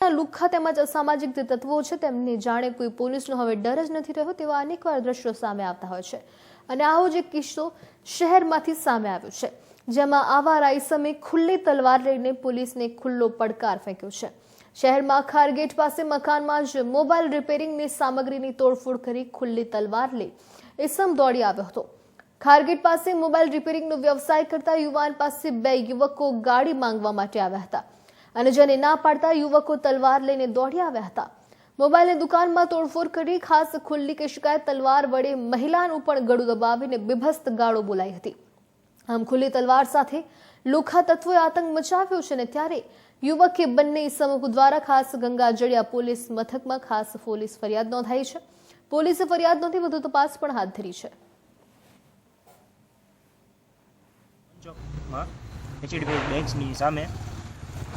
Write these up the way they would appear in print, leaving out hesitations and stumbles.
ઘણા લુખ્ખા તેમજ અસામાજિક જે તત્વો છે તેમને જાણે કોઈ પોલીસનો હવે ડર જ નથી રહ્યો તેવા અનેકવાર દ્રશ્યો સામે આવતા હોય છે અને આવો જ એક કિસ્સો શહેરમાંથી સામે આવ્યો છે, જેમાં આવારા ઈસમે ખુલ્લી તલવાર લઈને પોલીસને ખુલ્લો પડકાર ફેંક્યો છે। શહેરમાં ખારગેટ પાસે મકાનમાં જ મોબાઈલ રિપેરિંગની સામગ્રીની તોડફોડ કરી ખુલ્લી તલવાર લઈ ઈસમ દોડી આવ્યો હતો। ખારગેટ પાસે મોબાઈલ રિપેરિંગનો વ્યવસાય કરતા યુવાન પાસે બે યુવકો ગાડી માંગવા માટે આવ્યા હતા અને જેને ના પાડતા યુવકો તલવાર લઈને દોડી આવ્યા હતા। મોબાઈલની દુકાનમાં તોડફોડ કરી ખાસ ખુલ્લી કે શિકાયત તલવાર વડે મહિલાનું પણ ગળું દબાવીને બીભત્સ ગાળો બોલાઈ હતી। આમ ખુલ્લી તલવાર સાથે લુખ્ખા તત્વોએ આતંક મચાવ્યો છે ને ત્યારે યુવકે બંને ઈસમો દ્વારા ખાસ ગંગાજળિયા પોલીસ મથકમાં ખાસ પોલીસ ફરિયાદ નોંધાઈ છે। પોલીસે ફરિયાદ નોંધી વધુ તપાસ પણ હાથ ધરી છે। એચડીએફસી બેંકની સામે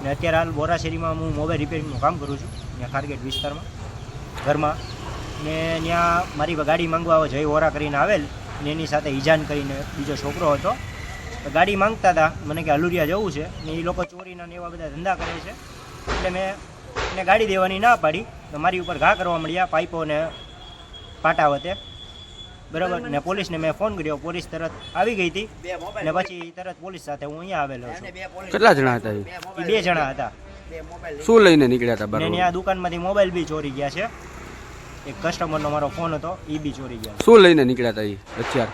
ને અત્યારે હાલ બોરાશેરીમાં હું મોબાઈલ રિપેરિંગનું કામ કરું છું, ત્યાં ખારગેટ વિસ્તારમાં ઘરમાં ને ત્યાં મારી ગાડી માંગવા જય વોરા કરીને આવેલ ને એની સાથે ઈજાન કરીને બીજો છોકરો હતો। ગાડી માંગતા હતા, મને કે હલુરિયા જવું છે ને એ લોકો ચોરીના ને એવા બધા ધંધા કરે છે એટલે મેં એને ગાડી દેવાની ના પાડી તો મારી ઉપર ઘા કરવા મળ્યા પાઇપો ને પાટા વતે બરાબર ને પોલીસને મેં ફોન કર્યો, પોલીસ તરત આવી ગઈ હતી ને પછી તરત પોલીસ સાથે હું અહીંયા આવેલો છું। કેટલા જણા હતા એ બે જણા હતા। શું લઈને નીકળ્યા હતા બરાબર? ને આ દુકાનમાંથી મોબાઈલ બી ચોરી ગયા છે, એક કસ્ટમરનો મારો ફોન હતો એ બી ચોરી ગયા। શું લઈને નીકળ્યા હતા એ અત્યારે?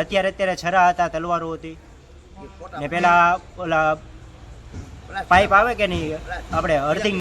અત્યારે છરા હતા, તલવારો હતી ને પેલા ઓલા પાઇપ આવે કે નહીં આપણે અર્થિંગ